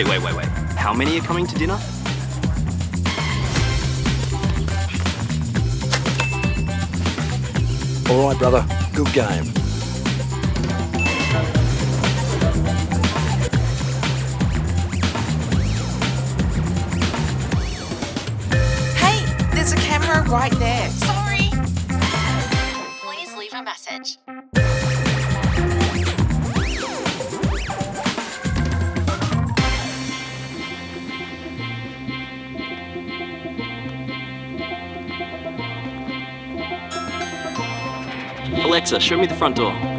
Wait. How many are coming to dinner? All right, brother. Good game. Hey, there's a camera right there. Sorry. Please leave a message. Alexa, show me the front door.